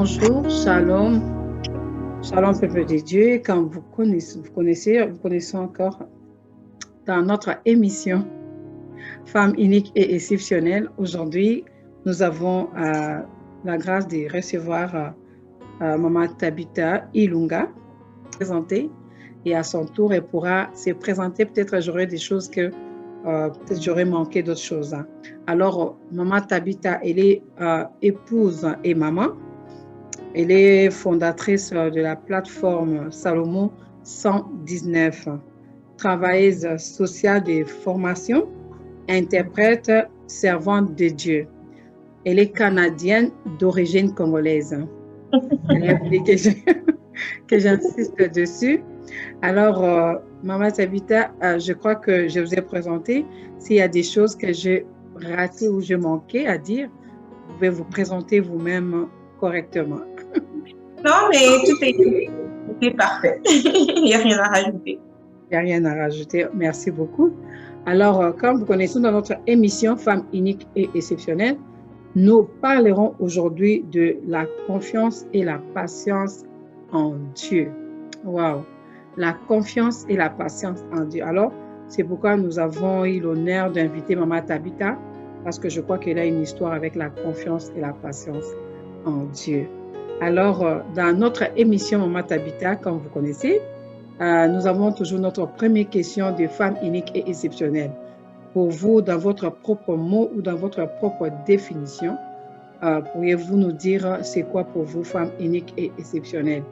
Bonjour, shalom, shalom peuple de Dieu. Quand vous connaissez encore dans notre émission Femmes uniques et exceptionnelles. Aujourd'hui, nous avons la grâce de recevoir Maman Tabitha Ilunga, présentée, et à son tour, elle pourra se présenter. Peut-être j'aurai des choses que peut-être j'aurais manqué d'autres choses. Alors, Maman Tabitha, elle est épouse et maman. Elle est fondatrice de la plateforme Salomon 119, travailleuse sociale de formation, interprète, servante de Dieu. Elle est canadienne d'origine congolaise. Elle a voulu que j'insiste dessus. Alors, Maman Tabitha, je crois que je vous ai présenté. S'il y a des choses que j'ai ratées ou j'ai manqué à dire, vous pouvez vous présenter vous-même correctement. Non, mais tout est parfait. Il n'y a rien à rajouter. Il n'y a rien à rajouter. Merci beaucoup. Alors, comme vous connaissez dans notre émission Femmes uniques et exceptionnelles, nous parlerons aujourd'hui de la confiance et la patience en Dieu. Wow! La confiance et la patience en Dieu. Alors, c'est pourquoi nous avons eu l'honneur d'inviter Maman Tabitha, parce que je crois qu'elle a une histoire avec la confiance et la patience en Dieu. Alors, dans notre émission Maman Tabitha, comme vous connaissez, nous avons toujours notre première question de femmes uniques et exceptionnelles. Pour vous, dans votre propre mot ou dans votre propre définition, pourriez-vous nous dire c'est quoi pour vous, femmes uniques et exceptionnelles?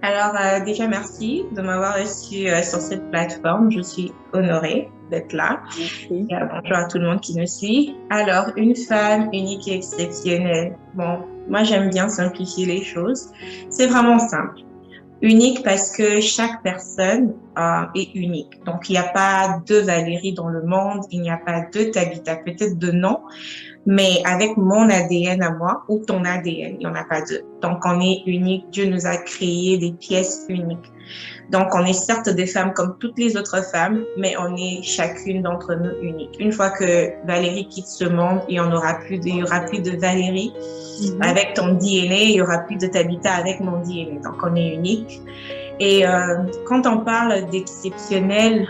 Alors, déjà, merci de m'avoir reçu sur cette plateforme. Je suis honorée d'être là. Merci. Et bonjour à tout le monde qui nous suit. Alors, une femme unique et exceptionnelle. Bon, moi, j'aime bien simplifier les choses. C'est vraiment simple. Unique parce que chaque personne est unique. Donc, il n'y a pas deux Valérie dans le monde, il n'y a pas deux Tabitha, peut-être deux noms, mais avec mon ADN à moi ou ton ADN, il n'y en a pas deux. Donc, on est unique. Dieu nous a créé des pièces uniques. Donc, on est certes des femmes comme toutes les autres femmes, mais on est chacune d'entre nous unique. Une fois que Valérie quitte ce monde, il y aura plus de Valérie avec ton DNA, il y aura plus de Tabitha avec mon DNA. Donc, on est unique. Et quand on parle d'exceptionnel,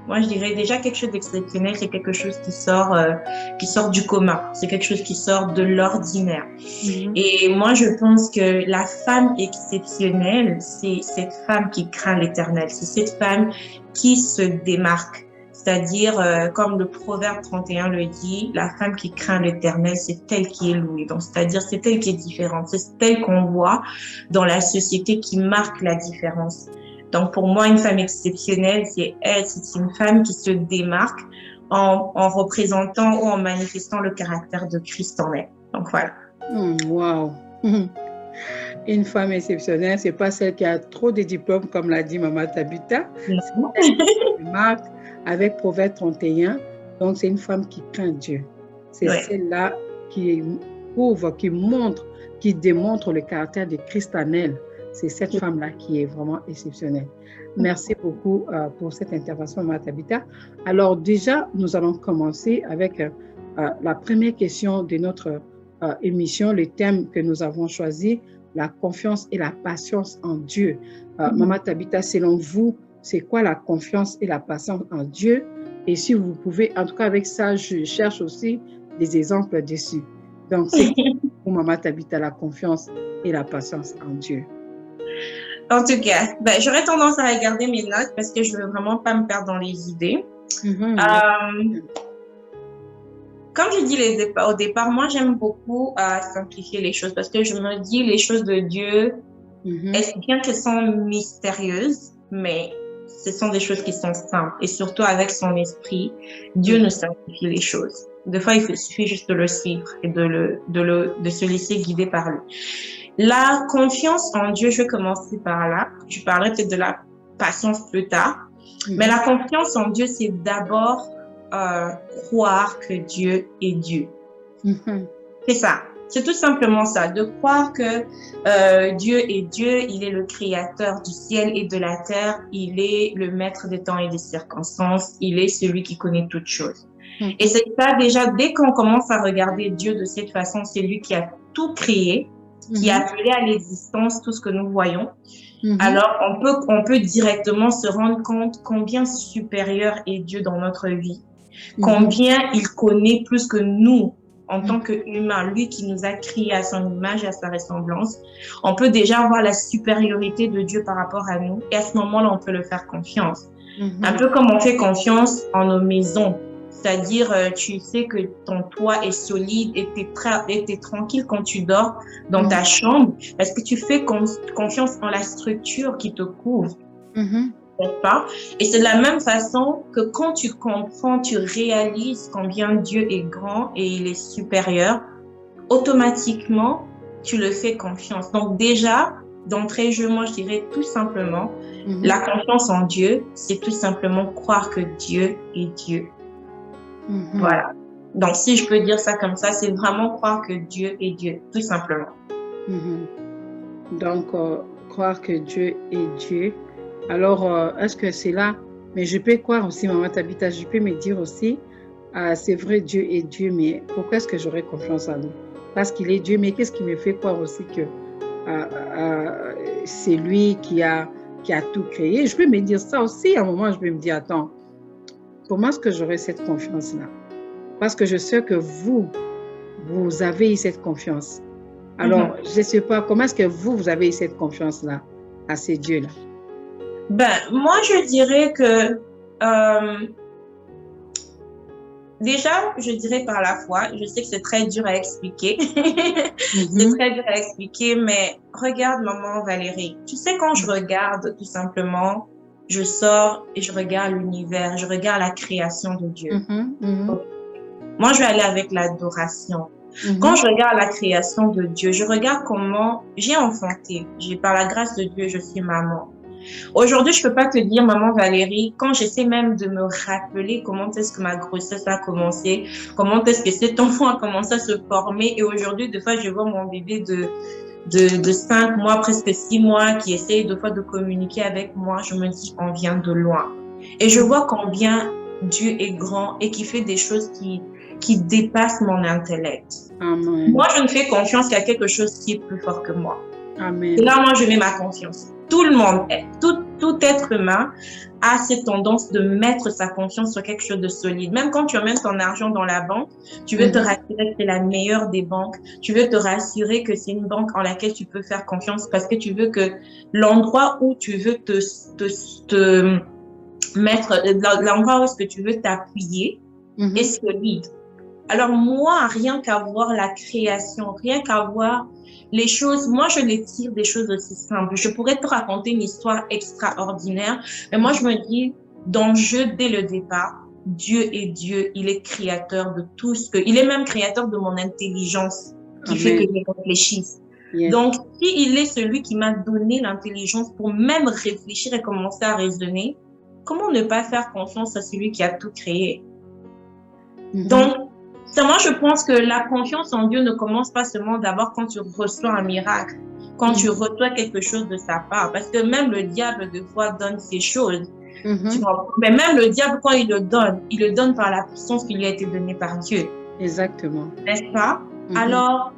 moi, je dirais déjà quelque chose d'exceptionnel, c'est quelque chose qui sort du commun. C'est quelque chose qui sort de l'ordinaire. Et moi, je pense que la femme exceptionnelle, c'est cette femme qui craint l'Éternel. C'est cette femme qui se démarque. C'est-à-dire, comme le Proverbe 31 le dit, la femme qui craint l'Éternel, c'est elle qui est louée. Donc, c'est-à-dire, c'est elle qui est différente. C'est elle qu'on voit dans la société qui marque la différence. Donc, pour moi, une femme exceptionnelle, c'est une femme qui se démarque en représentant ou en manifestant le caractère de Christ en elle. Donc, voilà. Wow! Une femme exceptionnelle, c'est pas celle qui a trop de diplômes, comme l'a dit Maman Tabitha. C'est celle qui se démarque avec Proverbe 31. Donc, c'est une femme qui craint Dieu. C'est celle-là qui prouve, qui démontre le caractère de Christ en elle. C'est cette femme-là qui est vraiment exceptionnelle. Merci beaucoup pour cette intervention, Maman Tabitha. Alors déjà, nous allons commencer avec la première question de notre émission, le thème que nous avons choisi, la confiance et la patience en Dieu. Maman Tabitha, selon vous, c'est quoi la confiance et la patience en Dieu? Et si vous pouvez, en tout cas avec ça, je cherche aussi des exemples dessus. Donc, c'est pour Maman Tabitha la confiance et la patience en Dieu. En tout cas, j'aurais tendance à regarder mes notes parce que je ne veux vraiment pas me perdre dans les idées. Comme je dis au départ, moi, j'aime beaucoup simplifier les choses parce que je me dis les choses de Dieu, est-ce bien qu'elles sont mystérieuses, mais ce sont des choses qui sont simples. Et surtout avec son esprit, Dieu nous simplifie les choses. Des fois, il suffit juste de le suivre et de se laisser guider par lui. La confiance en Dieu, je vais commencer par là. Je parlerai peut-être de la patience plus tard. Mais la confiance en Dieu, c'est d'abord croire que Dieu est Dieu. C'est ça. C'est tout simplement ça. De croire que Dieu est Dieu, il est le créateur du ciel et de la terre, il est le maître des temps et des circonstances, il est celui qui connaît toutes choses. Et c'est ça déjà, dès qu'on commence à regarder Dieu de cette façon, c'est lui qui a tout créé, qui a appelé à l'existence tout ce que nous voyons, alors on peut directement se rendre compte combien supérieur est Dieu dans notre vie, combien il connaît plus que nous en tant qu'humains, lui qui nous a créés à son image et à sa ressemblance. On peut déjà voir la supériorité de Dieu par rapport à nous, et à ce moment-là, on peut le faire confiance. Un peu comme on fait confiance en nos maisons. C'est-à-dire, tu sais que ton toit est solide et t'es tranquille quand tu dors dans ta chambre parce que tu fais confiance en la structure qui te couvre. N'est-ce pas? Et c'est de la même façon que quand tu comprends, tu réalises combien Dieu est grand et il est supérieur, automatiquement, tu le fais confiance. Donc déjà, d'entrée de jeu, moi je dirais tout simplement, la confiance en Dieu, c'est tout simplement croire que Dieu est Dieu. Voilà. Donc, si je peux dire ça comme ça, c'est vraiment croire que Dieu est Dieu, tout simplement. Donc, croire que Dieu est Dieu. Alors, est-ce que c'est là? Mais je peux croire aussi, Maman Tabitha, je peux me dire aussi, c'est vrai, Dieu est Dieu, mais pourquoi est-ce que j'aurais confiance en lui? Parce qu'il est Dieu, mais qu'est-ce qui me fait croire aussi que c'est lui qui a tout créé? Je peux me dire ça aussi. À un moment, je peux me dire, attends, comment est-ce que j'aurai cette confiance-là? Parce que je sais que vous avez eu cette confiance. Alors, je ne sais pas, comment est-ce que vous avez eu cette confiance-là à ces dieux-là? Ben, moi, je dirais que déjà, je dirais par la foi. Je sais que c'est très dur à expliquer. C'est très dur à expliquer, mais regarde Maman Valérie. Tu sais, quand je regarde tout simplement, je sors et je regarde l'univers, je regarde la création de Dieu. Moi, je vais aller avec l'adoration. Quand je regarde la création de Dieu, je regarde comment j'ai enfanté. Par la grâce de Dieu, je suis maman. Aujourd'hui, je peux pas te dire, Maman Valérie, quand j'essaie même de me rappeler comment est-ce que ma grossesse a commencé, comment est-ce que cet enfant a commencé à se former. Et aujourd'hui, des fois, je vois mon bébé de 5 mois, presque 6 mois, qui essaye deux fois de communiquer avec moi. Je me dis, on vient de loin. Et je vois combien Dieu est grand et qui fait des choses qui dépassent mon intellect. Amen. Moi, je ne fais confiance qu'à quelque chose qui est plus fort que moi. Amen. Et là, moi, je mets ma confiance. Tout le monde, tout être humain a cette tendance de mettre sa confiance sur quelque chose de solide. Même quand tu emmènes ton argent dans la banque, tu veux te rassurer que c'est la meilleure des banques. Tu veux te rassurer que c'est une banque en laquelle tu peux faire confiance parce que tu veux que l'endroit où tu veux te mettre, l'endroit où est-ce que tu veux t'appuyer est solide. Alors moi, rien qu'à voir la création, rien qu'à voir les choses, moi je les tire des choses aussi simples. Je pourrais te raconter une histoire extraordinaire, mais moi je me dis, dans le jeu, dès le départ, Dieu est Dieu, il est créateur de tout ce que... Il est même créateur de mon intelligence qui fait que je réfléchisse. Donc, s'il est celui qui m'a donné l'intelligence pour même réfléchir et commencer à raisonner, comment ne pas faire confiance à celui qui a tout créé? Donc, moi, je pense que la confiance en Dieu ne commence pas seulement d'abord quand tu reçois un miracle, quand tu reçois quelque chose de sa part. Parce que même le diable, des fois, donne ces choses. Tu comprends? Mais même le diable, quand il le donne par la puissance qui lui a été donnée par Dieu. Exactement. N'est-ce pas? Alors,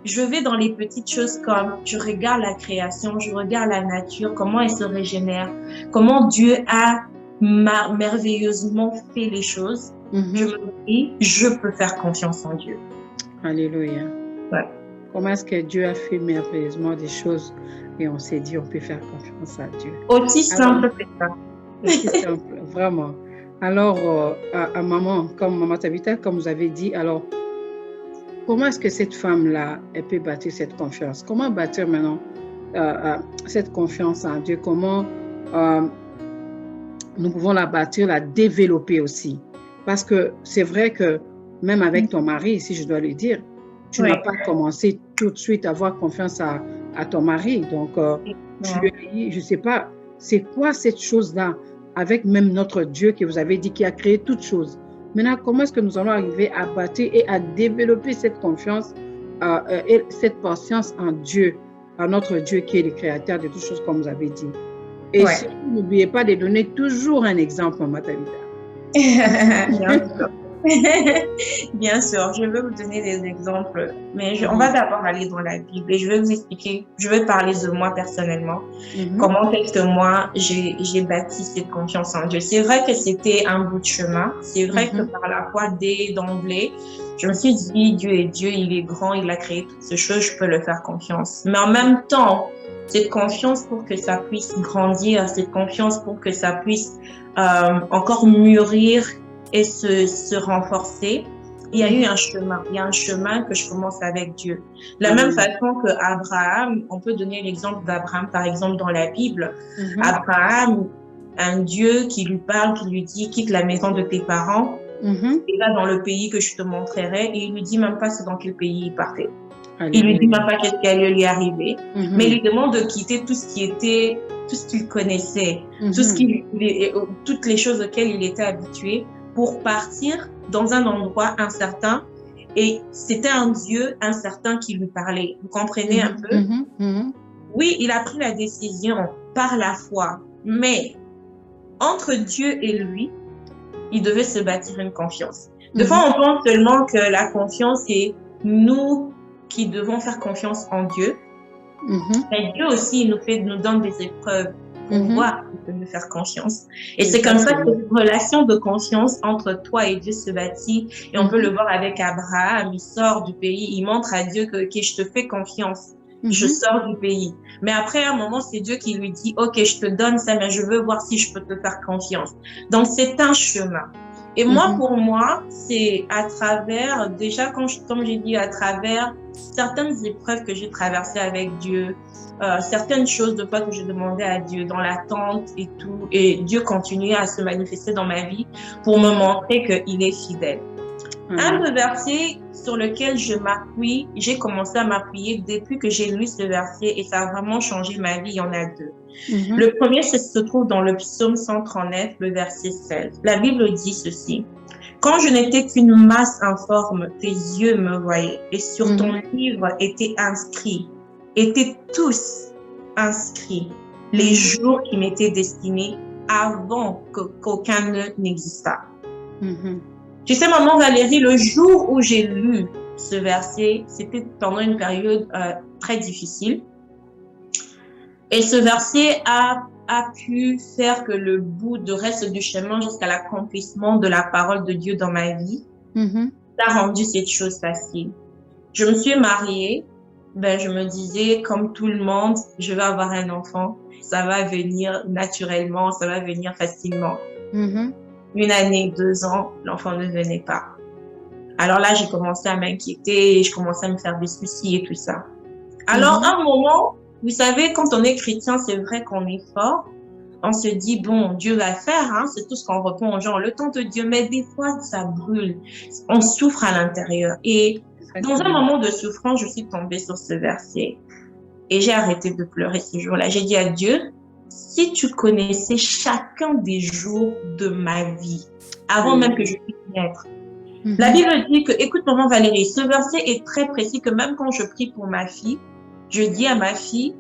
je vais dans les petites choses comme je regarde la création, je regarde la nature, comment elle se régénère, comment Dieu a merveilleusement fait les choses. Je me dis, je peux faire confiance en Dieu. Alléluia. Ouais. Comment est-ce que Dieu a fait merveilleusement des choses et on s'est dit, on peut faire confiance à Dieu. Aussi simple que ça. Aussi simple, vraiment. Alors, à maman, comme Maman Tabitha, comme vous avez dit, alors, comment est-ce que cette femme-là, elle peut bâtir cette confiance? Comment bâtir maintenant cette confiance en Dieu? Comment nous pouvons la bâtir, la développer aussi? Parce que c'est vrai que même avec ton mari, si je dois le dire, tu n'as pas commencé tout de suite à avoir confiance à ton mari. Donc, je ne sais pas, c'est quoi cette chose-là avec même notre Dieu que vous avez dit qui a créé toutes choses. Maintenant, comment est-ce que nous allons arriver à bâtir et à développer cette confiance et cette patience en Dieu, en notre Dieu qui est le créateur de toutes choses, comme vous avez dit. Et surtout, n'oubliez pas de donner toujours un exemple, Maman Tabitha. Bien sûr, je vais vous donner des exemples, mais on va d'abord aller dans la Bible et je vais vous expliquer, je vais parler de moi personnellement, comment est-ce que moi j'ai bâti cette confiance en Dieu. C'est vrai que c'était un bout de chemin, c'est vrai que par la foi, dès d'emblée, je me suis dit, Dieu est Dieu, il est grand, il a créé toutes ces choses, je peux le faire confiance. Mais en même temps, cette confiance pour que ça puisse grandir, cette confiance pour que ça puisse encore mûrir et se renforcer, il y a eu un chemin. Il y a un chemin que je commence avec Dieu. De la même façon que Abraham, on peut donner l'exemple d'Abraham, par exemple, dans la Bible. Abraham, un Dieu qui lui parle, qui lui dit, quitte la maison de tes parents, et va dans le pays que je te montrerai, et il lui dit même pas c'est dans quel pays il partait. Il lui dit même pas qu'est-ce qui allait lui arriver, mais il lui demande de quitter tout ce qui était, tout ce qu'il connaissait, toutes les choses auxquelles il était habitué, pour partir dans un endroit incertain. Et c'était un Dieu incertain qui lui parlait. Vous comprenez un peu? Oui, il a pris la décision par la foi, mais entre Dieu et lui, il devait se bâtir une confiance. Des fois, on pense seulement que la confiance, c'est nous qui devons faire confiance en Dieu. Mais Dieu aussi, il nous donne des épreuves pour voir qu'il peut nous faire confiance. Et c'est comme ça que cette relation de confiance entre toi et Dieu se bâtit. Et on peut le voir avec Abraham. Il sort du pays, il montre à Dieu que je te fais confiance. Je sors du pays. Mais après, à un moment, c'est Dieu qui lui dit, OK, je te donne ça, mais je veux voir si je peux te faire confiance. Donc, c'est un chemin. Et moi, pour moi, c'est à travers, déjà, comme j'ai dit, à travers certaines épreuves que j'ai traversées avec Dieu, certaines choses de fois que je demandais à Dieu dans l'attente et tout, et Dieu continuait à se manifester dans ma vie pour me montrer qu'il est fidèle. Un des versets sur lequel je m'appuie, j'ai commencé à m'appuyer depuis que j'ai lu ce verset et ça a vraiment changé ma vie. Il y en a deux. Le premier se trouve dans le psaume 139, le verset 16. La Bible dit ceci. Quand je n'étais qu'une masse informe, tes yeux me voyaient et sur ton livre étaient tous inscrits les jours qui m'étaient destinés avant qu'aucun n'existât. Tu sais, maman Valérie, le jour où j'ai lu ce verset, c'était pendant une période très difficile. Et ce verset a pu faire que le bout de reste du chemin jusqu'à l'accomplissement de la parole de Dieu dans ma vie, ça a rendu cette chose facile. Je me suis mariée, je me disais, comme tout le monde, je vais avoir un enfant. Ça va venir naturellement, ça va venir facilement. 1 année, 2 ans, l'enfant ne venait pas. Alors là, j'ai commencé à m'inquiéter, je commençais à me faire des soucis et tout ça. Alors, à un moment, vous savez, quand on est chrétien, c'est vrai qu'on est fort. On se dit, bon, Dieu va faire, hein, c'est tout ce qu'on répond aux gens, le temps de Dieu. Mais des fois, ça brûle. On souffre à l'intérieur. Et dans un moment de souffrance, je suis tombée sur ce verset. Et j'ai arrêté de pleurer ce jour-là. J'ai dit à Dieu, si tu connaissais chacun des jours de ma vie, avant même que je puisse naître. La Bible dit que, écoute, maman Valérie, ce verset est très précis que même quand je prie pour ma fille, je dis à ma fille,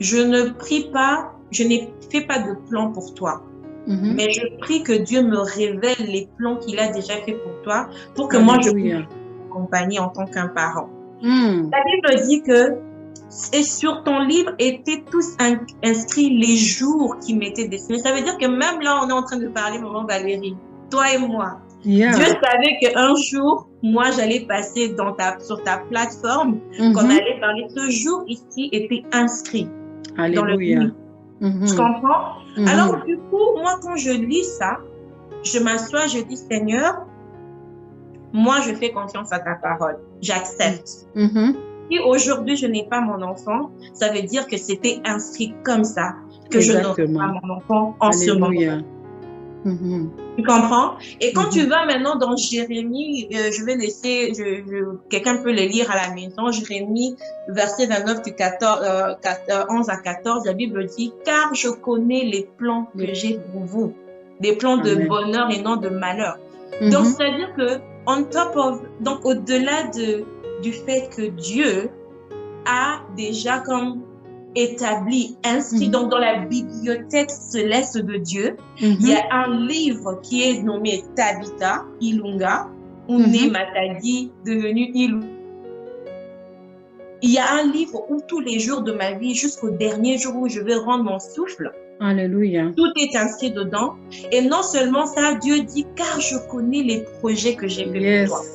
je ne fais pas de plan pour toi. Mais je prie que Dieu me révèle les plans qu'il a déjà fait pour toi, pour que moi je puisse t'accompagner en tant qu'un parent. La Bible dit que et sur ton livre étaient tous inscrits les jours qui m'étaient destinés. Ça veut dire que même là, on est en train de parler, maman Valérie, toi et moi. Dieu savait qu'un jour, moi, j'allais passer sur ta plateforme, qu'on allait parler. Ce jour ici était inscrit dans le livre. Tu comprends? Alors, du coup, moi, quand je lis ça, je m'assois, je dis, Seigneur, moi, je fais confiance à ta parole. J'accepte. Si aujourd'hui, je n'ai pas mon enfant, ça veut dire que c'était inscrit comme ça, que je n'aurai pas mon enfant en ce moment. Tu comprends? Et quand tu vas maintenant dans Jérémie, je vais laisser, quelqu'un peut le lire à la maison, Jérémie, verset 29 du 11 à 14, la Bible dit, car je connais les plans que j'ai pour vous, des plans de bonheur et non de malheur. Donc, c'est-à-dire que, donc au-delà du fait que Dieu a déjà comme établi, inscrit donc dans la bibliothèque céleste de Dieu. Il y a un livre qui est nommé Tabitha Ilunga, Une Matadi, devenue Ilunga. Il y a un livre où tous les jours de ma vie, jusqu'au dernier jour où je vais rendre mon souffle, Alléluia. tout est inscrit dedans. Et non seulement ça, Dieu dit, car je connais les projets que j'ai faits pour toi.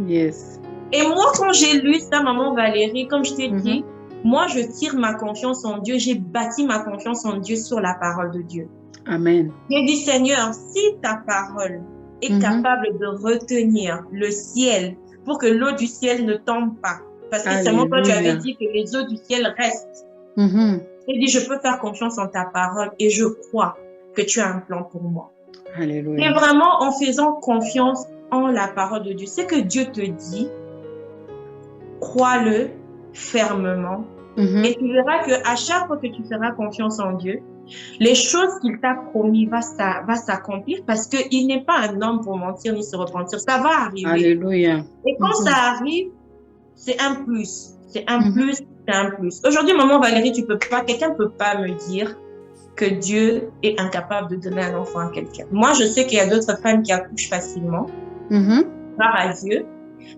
Yes. Et moi, quand j'ai lu ça, maman Valérie, comme je t'ai dit, moi, je tire ma confiance en Dieu. J'ai bâti ma confiance en Dieu sur la parole de Dieu. Amen. J'ai dit, Seigneur, si ta parole est capable de retenir le ciel pour que l'eau du ciel ne tombe pas, parce que seulement toi, tu avais dit que les eaux du ciel restent. J'ai dit, je peux faire confiance en ta parole et je crois que tu as un plan pour moi. Alléluia. Et vraiment, en faisant confiance en la parole de Dieu, c'est que Dieu te dit, crois-le fermement. Et tu verras qu'à chaque fois que tu feras confiance en Dieu, les choses qu'il t'a promis va s'accomplir parce qu'il n'est pas un homme pour mentir ni se repentir. Ça va arriver. Alléluia. Et quand ça arrive, c'est un plus. C'est un plus, c'est un plus. Aujourd'hui, maman Valérie, quelqu'un ne peut pas me dire que Dieu est incapable de donner un enfant à quelqu'un. Moi, je sais qu'il y a d'autres femmes qui accouchent facilement, par à Dieu.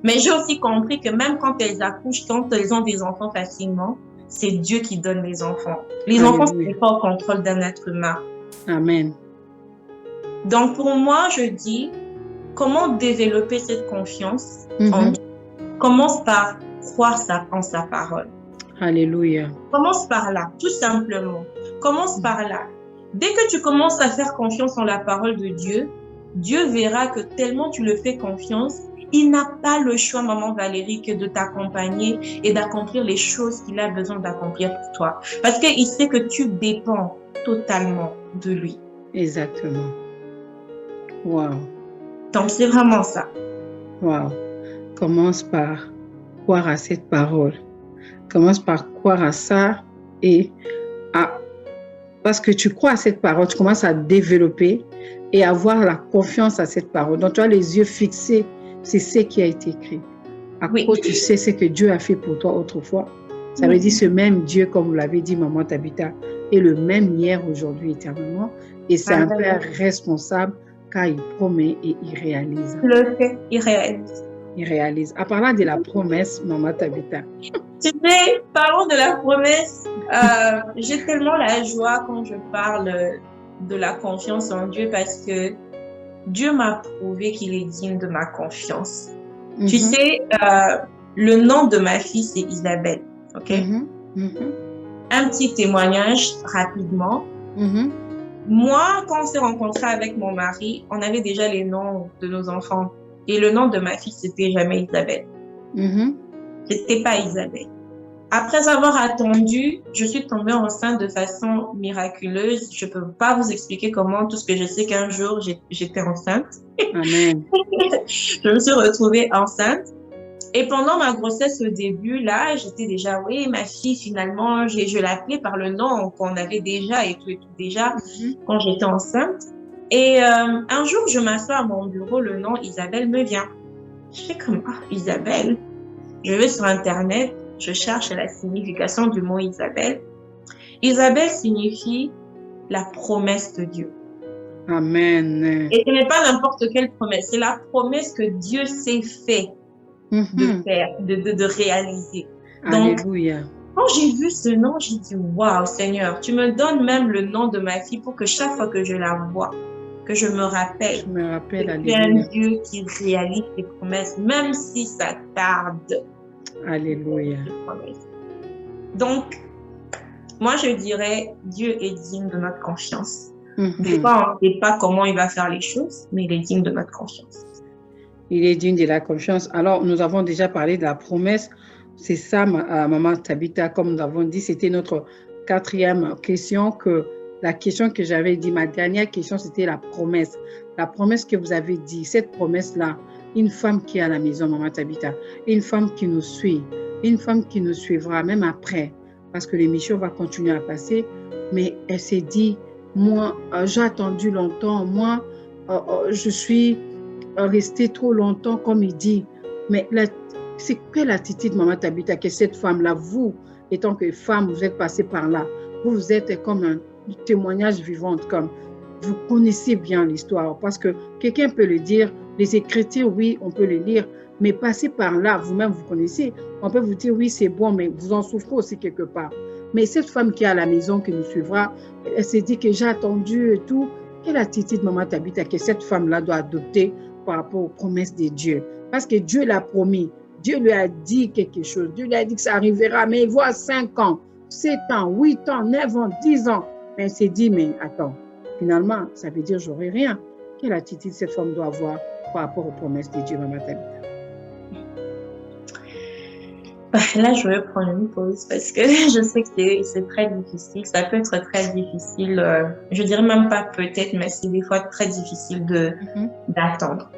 Mais j'ai aussi compris que même quand elles accouchent, quand elles ont des enfants facilement, c'est Dieu qui donne les enfants. Les enfants, ce n'est pas au contrôle d'un être humain. Amen. Donc, pour moi, je dis, comment développer cette confiance en Dieu? Commence par croire en sa parole. Alléluia. Commence par là, tout simplement. Commence par là. Dès que tu commences à faire confiance en la parole de Dieu, Dieu verra que tellement tu le fais confiance, il n'a pas le choix, maman Valérie, que de t'accompagner et d'accomplir les choses qu'il a besoin d'accomplir pour toi. Parce qu'il sait que tu dépends totalement de lui. Exactement. Wow. Donc, c'est vraiment ça. Wow. Commence par croire à cette parole. Commence par croire à ça parce que tu crois à cette parole, tu commences à développer et avoir la confiance à cette parole. Donc, tu as les yeux fixés. C'est ce qui a été écrit. À cause, tu sais ce que Dieu a fait pour toi autrefois. Ça veut dire ce même Dieu, comme vous l'avez dit, maman Tabitha, est le même hier, aujourd'hui, éternellement. Et c'est un Père responsable car il promet et il réalise. Le fait, il réalise. Il réalise. En parlant de la promesse, maman Tabitha. Tu sais, parlons de la promesse. J'ai tellement la joie quand je parle de la confiance en Dieu parce que Dieu m'a prouvé qu'il est digne de ma confiance. Tu sais, le nom de ma fille, c'est Isabelle. OK? Un petit témoignage rapidement. Moi, quand on s'est rencontrés avec mon mari, on avait déjà les noms de nos enfants. Et le nom de ma fille, c'était jamais Isabelle. C'était pas Isabelle. Après avoir attendu, je suis tombée enceinte de façon miraculeuse. Je peux pas vous expliquer comment, tout ce que je sais qu'un jour, j'étais enceinte. Amen. Je me suis retrouvée enceinte. Et pendant ma grossesse au début, là, j'étais déjà, oui, ma fille, finalement, je l'appelais par le nom qu'on avait déjà et tout déjà quand j'étais enceinte. Et un jour, je m'assois à mon bureau, le nom Isabelle me vient. Je fais comme, Isabelle. Je vais sur Internet. Je cherche la signification du mot Isabelle. Isabelle signifie la promesse de Dieu. Amen. Et ce n'est pas n'importe quelle promesse, c'est la promesse que Dieu s'est fait de faire, de réaliser. Donc, alléluia. Quand j'ai vu ce nom, j'ai dit, waouh Seigneur, tu me donnes même le nom de ma fille pour que chaque fois que je la vois, que je me rappelle que tu es un Dieu qui réalise ses promesses, même si ça tarde. Alléluia. Donc, moi, je dirais, Dieu est digne de notre confiance. Des fois, on ne sait pas comment il va faire les choses, mais il est digne de notre confiance. Il est digne de la confiance. Alors, nous avons déjà parlé de la promesse. C'est ça, maman Tabitha, comme nous avons dit, c'était notre 4e question. La question que j'avais dit, ma dernière question, c'était la promesse. La promesse que vous avez dit, cette promesse-là, une femme qui est à la maison, maman Tabitha, une femme qui nous suit, une femme qui nous suivra même après, parce que l'émission va continuer à passer, mais elle s'est dit, moi, j'ai attendu longtemps, moi, je suis restée trop longtemps, comme il dit, mais c'est quelle attitude, maman Tabitha, que cette femme-là, vous, étant que femme, vous êtes passée par là. Vous êtes comme un témoignage vivant, comme vous connaissez bien l'histoire, parce que quelqu'un peut le dire, les Écritures, oui, on peut les lire, mais passer par là, vous-même, vous connaissez. On peut vous dire, oui, c'est bon, mais vous en souffrez aussi quelque part. Mais cette femme qui est à la maison, qui nous suivra, elle s'est dit que j'ai attendu et tout. Quelle attitude, Maman Tabitha, que cette femme-là doit adopter par rapport aux promesses de Dieu? Parce que Dieu l'a promis. Dieu lui a dit quelque chose. Dieu lui a dit que ça arrivera, mais il voit 5 ans, 7 ans, 8 ans, 9 ans, 10 ans. Mais elle s'est dit, mais attends, finalement, ça veut dire j'aurai rien. Quelle attitude cette femme doit avoir par rapport aux promesses de Dieu, Maman Tabitha? Là, je vais prendre une pause parce que je sais que c'est très difficile. Ça peut être très difficile. Je dirais même pas peut-être, mais c'est des fois très difficile d'attendre.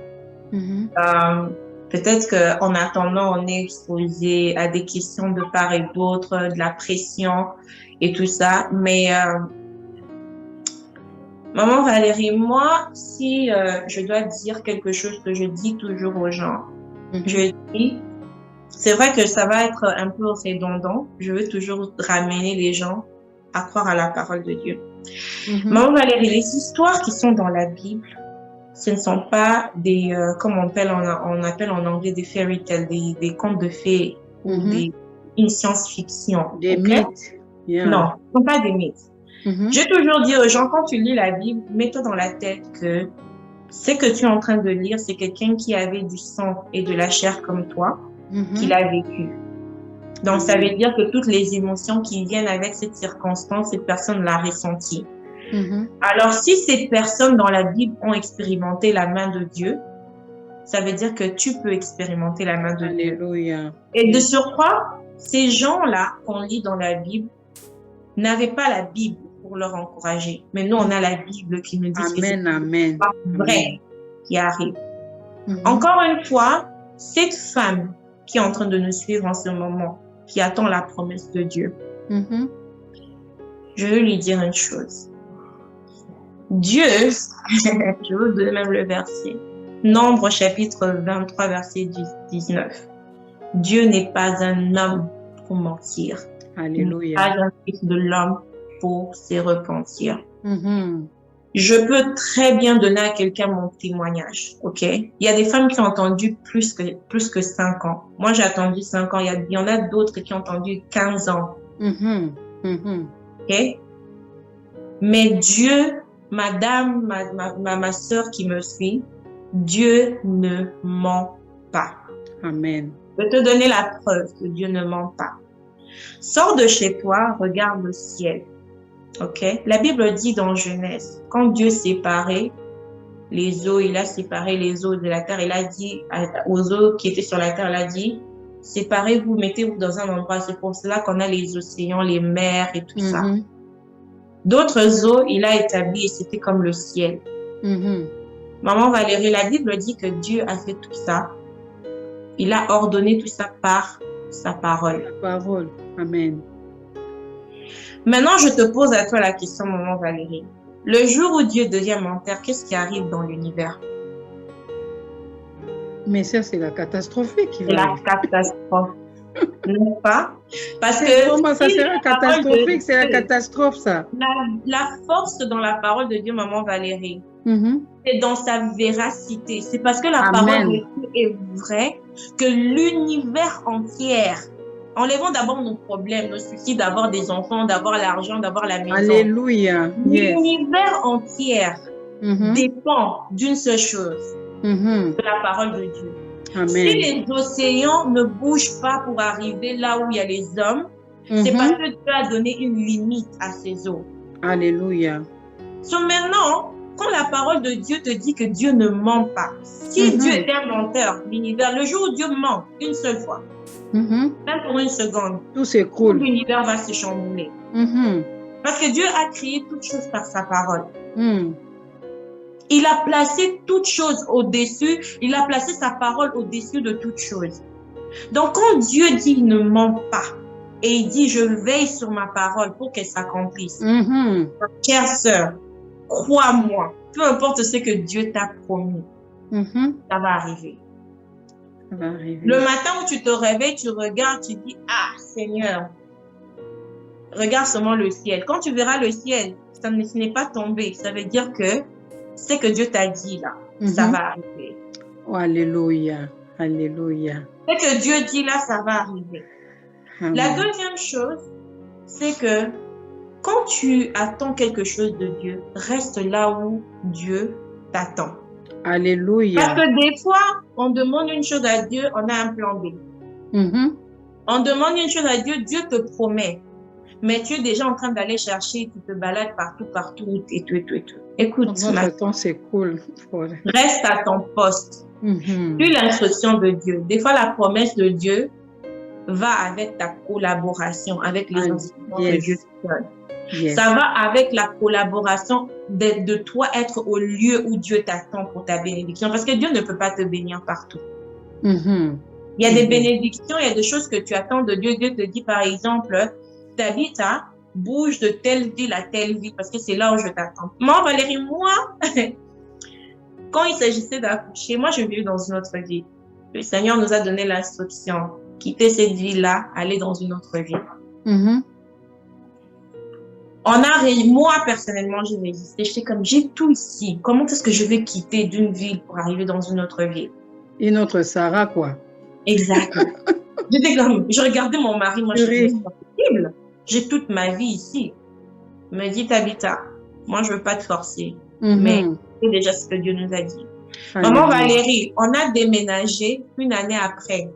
Peut-être qu'en attendant, on est exposé à des questions de part et d'autre, de la pression et tout ça. Mais Maman Valérie, moi, si je dois dire quelque chose que je dis toujours aux gens, je dis, c'est vrai que ça va être un peu redondant. Je veux toujours ramener les gens à croire à la parole de Dieu. Maman Valérie, les histoires qui sont dans la Bible, ce ne sont pas des, comme on appelle en anglais des fairy tales, des contes de fées ou une science-fiction. Des mythes. Yeah. Non, ce ne sont pas des mythes. Je vais toujours dire aux gens, quand tu lis la Bible, mets-toi dans la tête que ce que tu es en train de lire, c'est quelqu'un qui avait du sang et de la chair comme toi, qui l'a vécu. Donc, ça veut dire que toutes les émotions qui viennent avec cette circonstance, cette personne l'a ressenti. Alors, si ces personnes dans la Bible ont expérimenté la main de Dieu, ça veut dire que tu peux expérimenter la main de Dieu. Et de surcroît, ces gens-là qu'on lit dans la Bible n'avaient pas la Bible pour leur encourager. Mais nous, on a la Bible qui nous dit que c'est pas vrai qui arrive. Encore une fois, cette femme qui est en train de nous suivre en ce moment, qui attend la promesse de Dieu, je veux lui dire une chose. Dieu, je vous donne même le verset, Nombre chapitre 23, verset 19. Dieu n'est pas un homme pour mentir. Alléluia. Pas un fils de l'homme pour se repentir. Je peux très bien donner à quelqu'un mon témoignage, ok? Il y a des femmes qui ont entendu plus que 5 ans. Moi, j'ai attendu 5 ans. Il y en a d'autres qui ont entendu 15 ans. Ok? Mais Dieu, madame, ma soeur qui me suit, Dieu ne ment pas. Amen. Je vais te donner la preuve que Dieu ne ment pas. Sors de chez toi, regarde le ciel. Ok? La Bible dit dans Genèse, quand Dieu séparait les eaux, il a séparé les eaux de la terre. Il a dit aux eaux qui étaient sur la terre, il a dit, séparez-vous, mettez-vous dans un endroit. C'est pour cela qu'on a les océans, les mers et tout ça. D'autres eaux, il a établi et c'était comme le ciel. Maman Valérie, la Bible dit que Dieu a fait tout ça. Il a ordonné tout ça par sa parole. La parole. Amen. Maintenant, je te pose à toi la question, Maman Valérie. Le jour où Dieu devient menteur, qu'est-ce qui arrive dans l'univers? Mais ça, c'est la catastrophe qui va. C'est la catastrophe. Non pas? Parce que comment ça sera catastrophique? C'est la catastrophe, ça. La force dans la parole de Dieu, Maman Valérie, c'est dans sa véracité. C'est parce que la parole de Dieu est vraie que l'univers entier, enlevons d'abord nos problèmes, nos soucis d'avoir des enfants, d'avoir l'argent, d'avoir la maison. Alléluia. L'univers entier dépend d'une seule chose, de la parole de Dieu. Amen. Si les océans ne bougent pas pour arriver là où il y a les hommes, c'est parce que Dieu a donné une limite à ces eaux. Alléluia. Donc maintenant, quand la parole de Dieu te dit que Dieu ne ment pas, si Dieu est un menteur, l'univers, le jour où Dieu ment une seule fois, même pour une seconde, tout s'écroule. L'univers va se chambouler. Parce que Dieu a créé toutes choses par sa parole. Il a placé toutes choses au-dessus, il a placé sa parole au-dessus de toutes choses. Donc quand Dieu dit il ne ment pas, et il dit je veille sur ma parole pour qu'elle s'accomplisse, chère sœur, crois-moi, peu importe ce que Dieu t'a promis, ça va arriver. Ça va arriver. Le matin où tu te réveilles, tu regardes, tu dis, ah Seigneur, regarde seulement le ciel. Quand tu verras le ciel, ce n'est pas tombé. Ça veut dire que c'est que Dieu t'a dit là, ça va arriver. Oh, alléluia, alléluia. C'est que Dieu dit là, ça va arriver. Amen. La deuxième chose, c'est que quand tu attends quelque chose de Dieu, reste là où Dieu t'attend. Alléluia. Parce que des fois, on demande une chose à Dieu, on a un plan B. On demande une chose à Dieu, Dieu te promet. Mais tu es déjà en train d'aller chercher, tu te balades partout, et tout. Écoute, temps, c'est cool. Reste à ton poste. Suis l'instruction de Dieu. Des fois, la promesse de Dieu va avec ta collaboration, avec les instructions que Dieu te donne. Ça va avec la collaboration de toi être au lieu où Dieu t'attend pour ta bénédiction. Parce que Dieu ne peut pas te bénir partout. Il y a des bénédictions, il y a des choses que tu attends de Dieu. Dieu te dit, par exemple, Tabitha, bouge de telle ville à telle ville parce que c'est là où je t'attends. Moi, Valérie, quand il s'agissait d'accoucher, moi, je vivais dans une autre ville. Le Seigneur nous a donné l'instruction, quitter cette ville-là, aller dans une autre ville. Moi, personnellement, j'ai résisté. J'étais comme, j'ai tout ici. Comment est-ce que je vais quitter d'une ville pour arriver dans une autre ville? Une autre Sarah, quoi. Exactement. J'étais comme, je regardais mon mari, moi, je disais, c'est pas possible. J'ai toute ma vie ici. Il me dit, Tabitha, moi, je veux pas te forcer. Mais c'est déjà ce que Dieu nous a dit. Maman Valérie, on a déménagé une année après.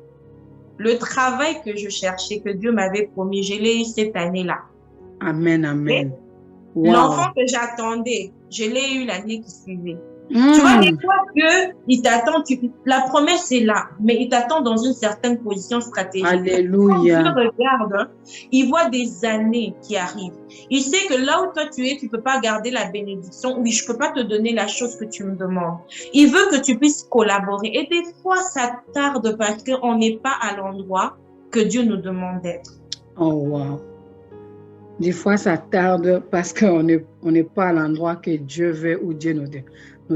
Le travail que je cherchais, que Dieu m'avait promis, je l'ai eu cette année-là. Amen, amen. L'enfant que j'attendais, je l'ai eu l'année qui suivait. Tu vois, des fois, Dieu, il t'attend, la promesse est là, mais il t'attend dans une certaine position stratégique. Alléluia. Quand Dieu regarde, il voit des années qui arrivent. Il sait que là où toi tu es, tu peux pas garder la bénédiction, ou je peux pas te donner la chose que tu me demandes. Il veut que tu puisses collaborer. Et des fois, ça tarde parce qu'on n'est pas à l'endroit que Dieu nous demande d'être. Oh, wow. Des fois, ça tarde parce qu'on n'est pas à l'endroit que Dieu veut ou Dieu nous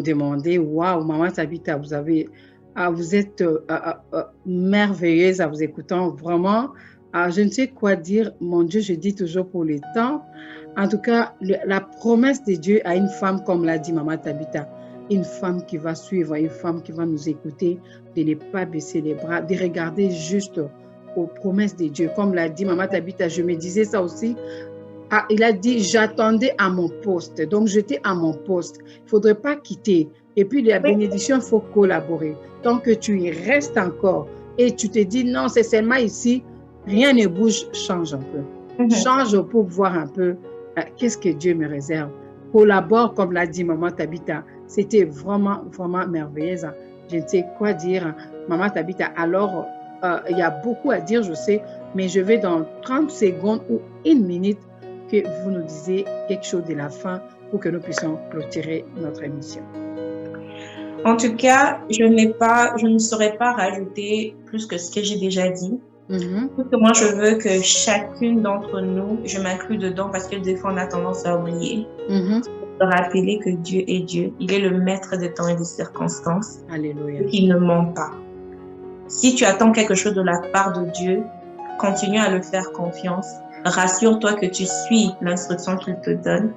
demander. Waouh, Maman Tabitha, vous êtes merveilleuse à vous écoutant. Vraiment, je ne sais quoi dire. Mon Dieu, je dis toujours pour les temps. En tout cas, la promesse de Dieu à une femme, comme l'a dit Maman Tabitha, une femme qui va suivre, une femme qui va nous écouter, de ne pas baisser les bras, de regarder juste aux promesses de Dieu. Comme l'a dit Maman Tabitha, je me disais ça aussi. Il a dit, j'attendais à mon poste. Donc, j'étais à mon poste. Il ne faudrait pas quitter. Et puis, la bénédiction, il faut collaborer. Tant que tu y restes encore et tu te dis, non, c'est seulement ici, rien ne bouge, change un peu. Change pour voir un peu qu'est-ce que Dieu me réserve. Collabore, comme l'a dit Maman Tabitha. C'était vraiment, vraiment merveilleux. Je ne sais quoi dire. Maman Tabitha, alors, il y a beaucoup à dire, je sais, mais je vais dans 30 secondes ou 1 minute que vous nous disiez quelque chose de la fin pour que nous puissions clôturer notre émission. En tout cas, je ne saurais pas rajouter plus que ce que j'ai déjà dit. Parce que moi, je veux que chacune d'entre nous, je m'inclus dedans parce que des fois, on a tendance à oublier. De rappeler que Dieu est Dieu. Il est le maître des temps et des circonstances. Alléluia. Et qu'il ne ment pas. Si tu attends quelque chose de la part de Dieu, continue à le faire confiance. Rassure-toi que tu suis l'instruction qu'il te donne.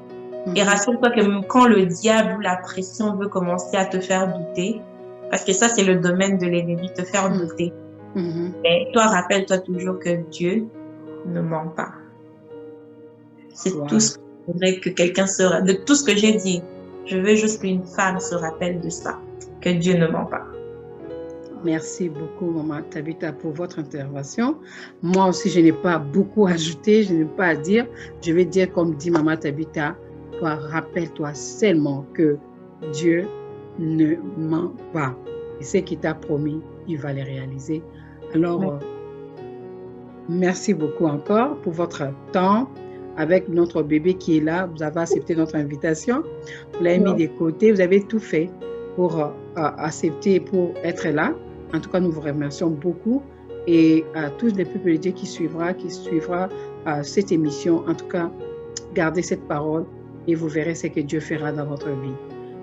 Et rassure-toi que quand le diable ou la pression veut commencer à te faire douter, parce que ça, c'est le domaine de l'ennemi, te faire douter. Mais toi, rappelle-toi toujours que Dieu ne ment pas. C'est tout ce que je voudrais que quelqu'un de tout ce que j'ai dit. Je veux juste qu'une femme se rappelle de ça, que Dieu ne ment pas. Merci beaucoup, Maman Tabitha, pour votre intervention. Moi aussi, je n'ai pas beaucoup à ajouter, je n'ai pas à dire. Je vais dire, comme dit Maman Tabitha, toi, rappelle-toi seulement que Dieu ne ment pas. Et ce qu'il t'a promis, il va le réaliser. Alors, merci beaucoup encore pour votre temps avec notre bébé qui est là. Vous avez accepté notre invitation. Vous l'avez mis de côté. Vous avez tout fait pour accepter, pour être là. En tout cas, nous vous remercions beaucoup et à tous les peuples de Dieu qui suivra cette émission. En tout cas, gardez cette parole et vous verrez ce que Dieu fera dans votre vie.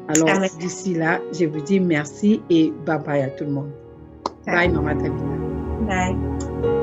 Alors, d'ici là, je vous dis merci et bye bye à tout le monde. Bye, Maman Tabitha. Bye.